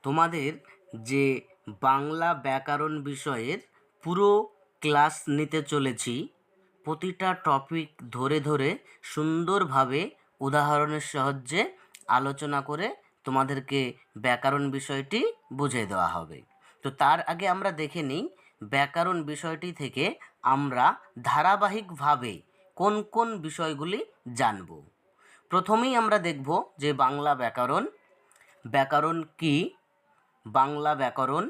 তোমাদের যে বাংলা ব্যাকরণ বিষয়ের পুরো ক্লাস নিতে চলেছি। প্রতিটা টপিক ধরে ধরে সুন্দরভাবে উদাহরণের সাহায্যে আলোচনা করে তোমাদেরকে ব্যাকরণ বিষয়টি বুঝিয়ে দেওয়া হবে। তো তার আগে আমরা দেখে নিই ব্যাকরণ বিষয়টি থেকে আমরা ধারাবাহিকভাবে কোন কোন বিষয়গুলি জানব। প্রথমেই আমরা দেখব যে বাংলা ব্যাকরণ। ব্যাকরণ কী? বাংলা ব্যাকরণ,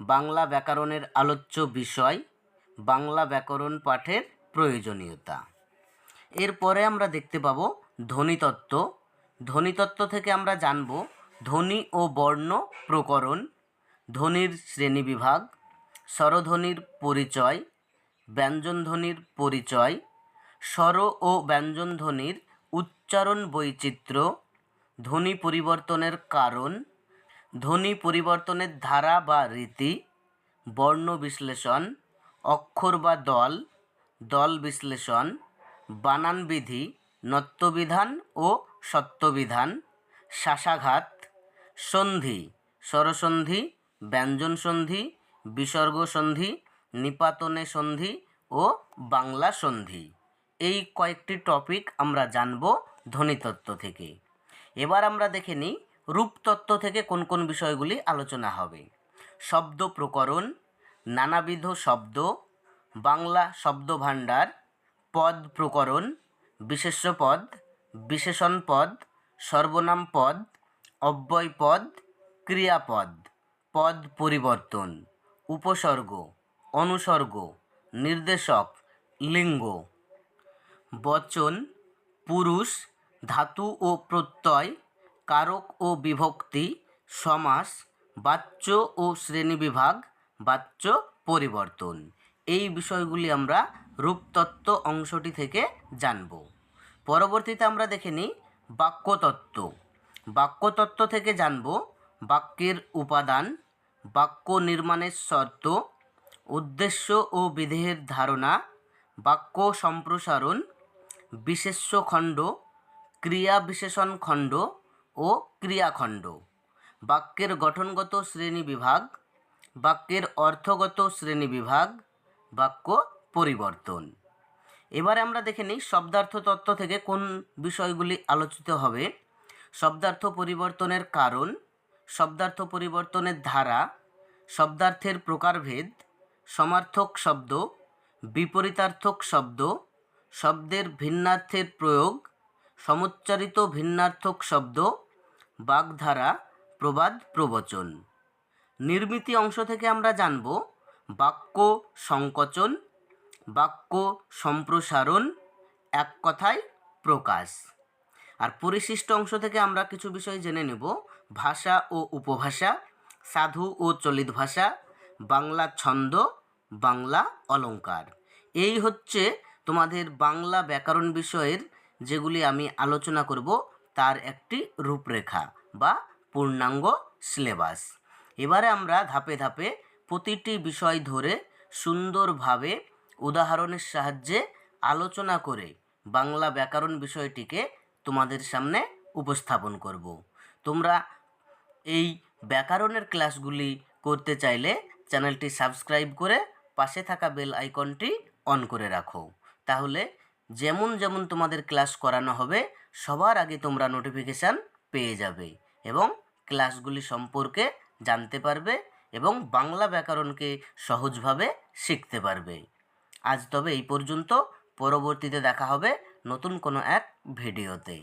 বাংলা ব্যাকরণের আলোচ্য বিষয়, বাংলা ব্যাকরণ পাঠের প্রয়োজনীয়তা। এরপরে আমরা দেখতে পাবো ধ্বনিতত্ত্ব। ধ্বনিতত্ত্ব থেকে আমরা জানব ধ্বনি ও বর্ণ প্রকরণ, ধ্বনির শ্রেণীবিভাগ, স্বরধ্বনির পরিচয়, ব্যঞ্জনধ্বনির পরিচয়, স্বর ও ব্যঞ্জনধ্বনির উচ্চারণ বৈচিত্র্য, ধ্বনি পরিবর্তনের কারণ, ধ্বনি পরিবর্তনের ধারা বা রীতি, বর্ণ বিশ্লেষণ, অক্ষর বা দল, দল বিশ্লেষণ, বানানবিধি, নত্যবিধান ও সত্যবিধান, শাসাঘাত, সন্ধি, স্বরসন্ধি, ব্যঞ্জন সন্ধি, বিসর্গ সন্ধি, নিপাতনে সন্ধি ও বাংলা সন্ধি। এই কয়েকটি টপিক আমরা জানব ধ্বনিতত্ত্ব থেকে। এবার আমরা দেখে নিই রূপতত্ত্ব থেকে কোন কোন বিষয়গুলি আলোচনা হবে। শব্দ প্রকরণ, নানাবিধ শব্দ, বাংলা শব্দভাণ্ডার, পদ প্রকরণ, বিশেষ্য পদ, বিশেষণ পদ, সর্বনাম পদ, অব্যয় পদ, ক্রিয়াপদ, পদ পরিবর্তন, উপসর্গ, অনুসর্গ, নির্দেশক, লিঙ্গ, বচন, পুরুষ, ধাতু ও প্রত্যয়, কারক ও বিভক্তি, সমাস, বাচ্য ও শ্রেণীবিভাগ, বাচ্য পরিবর্তন। এই বিষয়গুলি আমরা রূপতত্ত্ব অংশটি থেকে জানব। পরবর্তীতে আমরা দেখে নিই বাক্যতত্ত্ব। বাক্যতত্ত্ব থেকে জানব বাক্যের উপাদান, বাক্য নির্মাণের শর্ত, উদ্দেশ্য ও বিধেয়ের ধারণা, বাক্য সম্প্রসারণ, বিশেষ্য খণ্ড, ক্রিয়া বিশেষণ খণ্ড ও ক্রিয়াখণ্ড, বাক্যের গঠনগত শ্রেণীবিভাগ, বাক্যের অর্থগত শ্রেণীবিভাগ, বাক্য পরিবর্তন। এবারে আমরা দেখে নিই শব্দার্থ তত্ত্ব থেকে কোন বিষয়গুলি আলোচিত হবে। শব্দার্থ পরিবর্তনের কারণ, শব্দার্থ পরিবর্তনের ধারা, শব্দার্থের প্রকারভেদ, সমার্থক শব্দ, বিপরীতার্থক শব্দ, শব্দের ভিন্নার্থের প্রয়োগ, সমুচ্চারিত ভিন্নার্থক শব্দ, বাগধারা, প্রবাদ প্রবচন। নির্মিতি অংশ থেকে আমরা জানব বাক্য সংকোচন, বাক্য সম্প্রসারণ, এক কথায় প্রকাশ। আর পরিশিষ্ট অংশ থেকে আমরা কিছু বিষয় জেনে নেব ভাষা ও উপভাষা, সাধু ও চলিত ভাষা, বাংলা ছন্দ, বাংলা অলঙ্কার। এই হচ্ছে তোমাদের বাংলা ব্যাকরণ বিষয়ের যেগুলি আমি আলোচনা করব তার একটি রূপরেখা বা পূর্ণাঙ্গ সিলেবাস। এবারে আমরা ধাপে ধাপে প্রতিটি বিষয় ধরে সুন্দরভাবে উদাহরণের সাহায্যে আলোচনা করে বাংলা ব্যাকরণ বিষয়টিকে তোমাদের সামনে উপস্থাপন করব। তোমরা এই ব্যাকরণের ক্লাসগুলি করতে চাইলে চ্যানেলটি সাবস্ক্রাইব করে পাশে থাকা বেল আইকনটি অন করে রাখো। তাহলে যেমন যেমন তোমাদের ক্লাস করানো হবে সবার আগে তোমরা নোটিফিকেশান পেয়ে যাবে এবং ক্লাসগুলি সম্পর্কে জানতে পারবে এবং বাংলা ব্যাকরণকে সহজভাবে শিখতে পারবে। আজ তবে এই পর্যন্ত, পরবর্তীতে দেখা হবে নতুন কোনো এক ভিডিওতে।